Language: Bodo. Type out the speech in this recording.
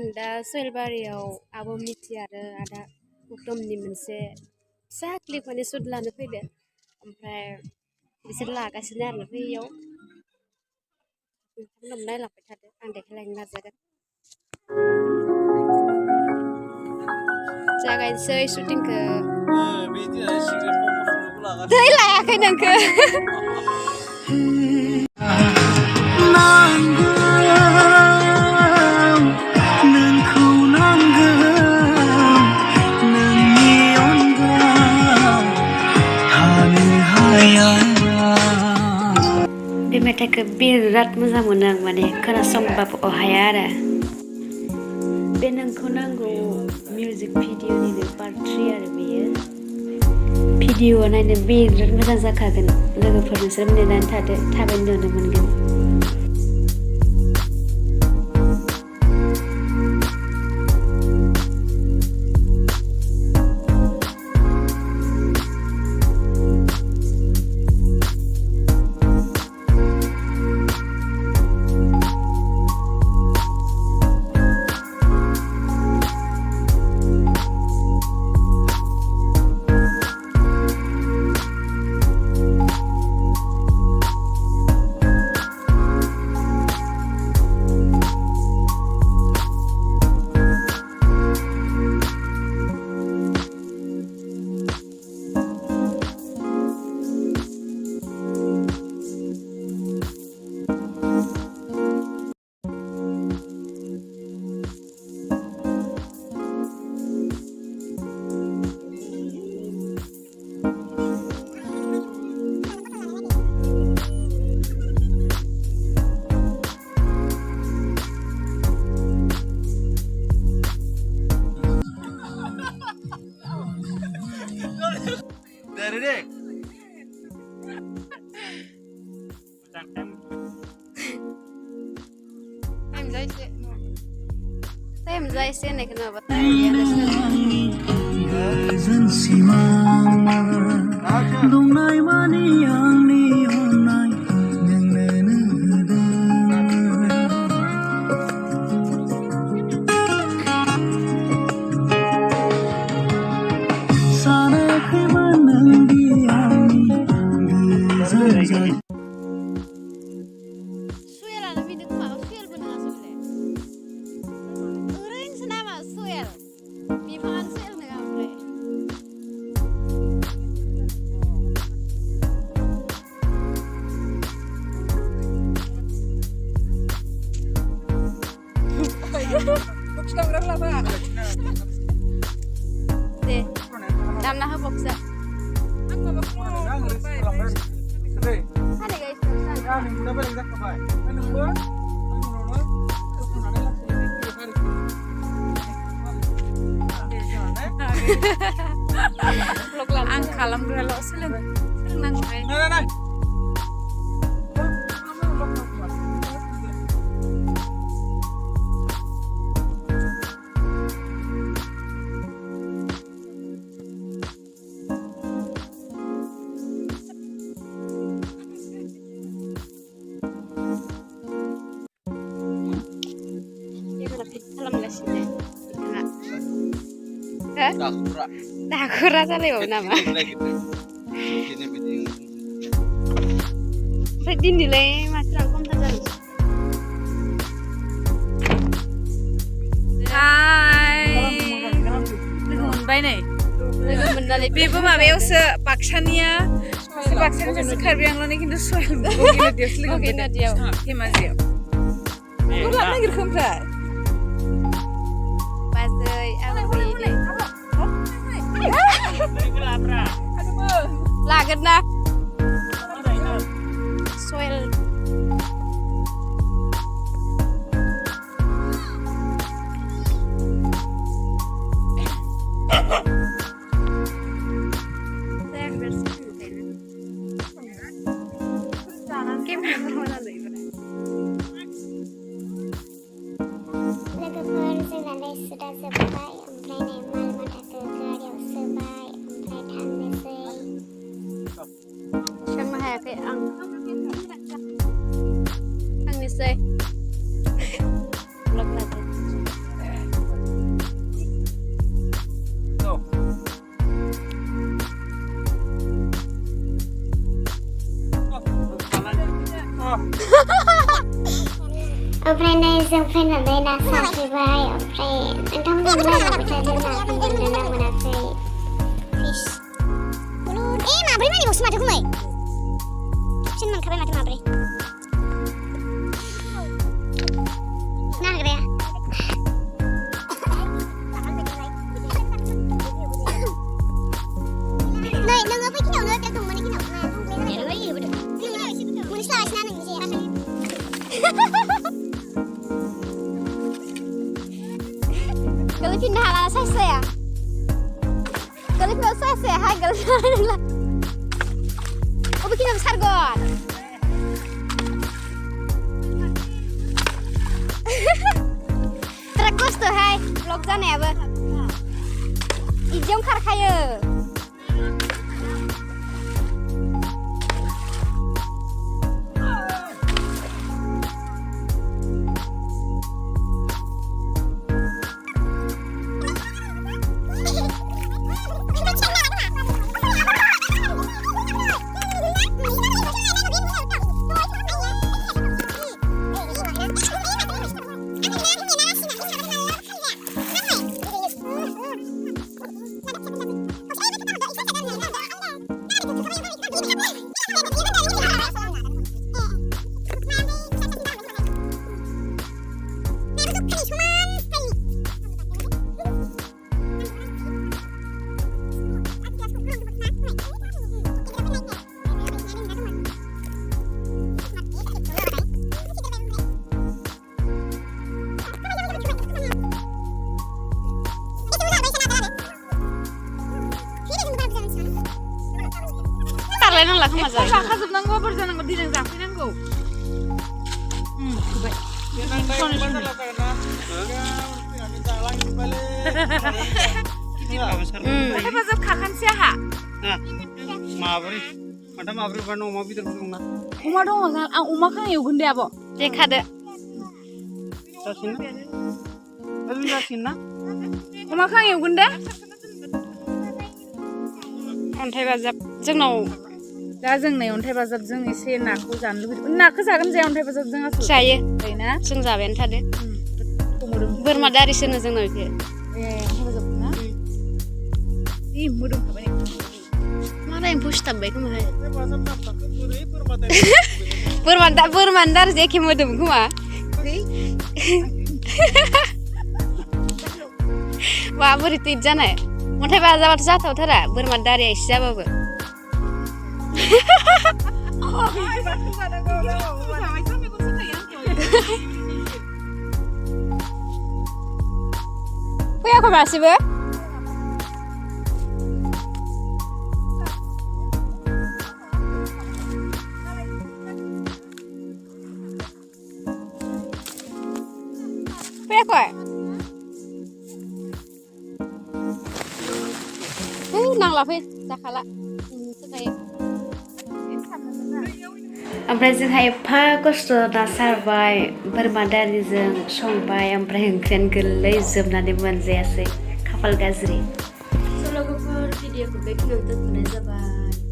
जों दा सयलबारियाव आब' मिथि आरो आदा उत्तमनि मोनसे फिसा क्लिप माने सुट लानो फैदो ओमफ्राय बिसोर लागासिनो आरो बैयाव नोंथांमोनहा नायलांबाय थादो आं देखायलांनो नाजागोन जागायनोसै शुटिंखौ दै लायाखै नोंखो बे मेथाइखौ बिराद मोजां मोनो आं माने खोनासंबाबो अहाया आरो बे नोंखौ नांगौ मिउजिक भिडिअनिनो पार्ट 3 आरो बेयो भिडिअआ नायनो बिराद मोजां जाखागोन लोगोफोर नोंसोर नेनानै थादो थाबैनो नुनो मोनगोन Time zai sen này cái nào bắt tay vậy đấy deh dalam nah boxer ang kalam dulu lo selim nang ay Dakura tadi apa nama? Sedih nilai masih rangkum saja. Hai. Lumbai nih. Bibu mabeuse paksania. Paksania sekarang yang lo nih kita soal bukan dia selingkuh. Bukan dia. Gimana dia? Kurang lagi kerja. Laget na soil sudah selesai ang nisay vlog natin जों फैनानै ना सारफैबाय ओमफ्राय नोंथांमोनहा लाबोबाय थादों नाखौ मोनदोंना मोनाखै फिश माब्रै मानिबावसो माथो गुमै फिन मोनखाबाय माथो माब्रै ना हाग्राया नै नोङो बै खिनियावनो बे दंमोन खिनियाव मोनस्लाबासैना नोंनि जाया Galipin hala saya. Galipin saya hai galipin lah. Oh bikin besar gon. Terus tuh hai vlog jane ya ba. Ijom kharkhayo. Zaखाजोबनांगौ बुरजानांगौ दिनै जाफैनांगौ हेफाजाब खाखानोसै आहा माब्रै बा अमा बेदर दंना अमा दङ आं अमाखौ एवगोन दे आब' दे खादो जासिगोन ना अमाखौ आं एवगोन दे अन्थाइ बाजाब जोंनाव दा जोंनि अन्थाइ बाजाबजों एसे नाखौ जानो लुबैदों नाखौ जागोन जाया अन्थाइ बाजाबजों आसु जायो जायोना जों जाबायानो थादो बोरमा दारिसो होनो जोंनाव इखो अन्थाइ बाजाब ना इ मोदोमखाबाय मारा एम्फौ सिथाबबाय खोमाहाय बोरमानि दारिसो एखे मोदोम खोमा वा बोरै टुइट जानाय अन्थाइ बाजाबाथ' जाथावथारा बोरमानि दारिया एसे जाबाबो फैयाखै मासेबो फैयाखै नांला फै जाखाला ओमफ्राय जोंहा एफा खस्थ' ना सारबाय बोरमा दारिजों संबाय ओमफ्राय ओंख्रियानो गोरलै जोबनानै मोनजायासै खाफाल गाज्रि स' लोगोफोर भिडिअखौ बेखिनियाव दोनथ'नाय जाबाय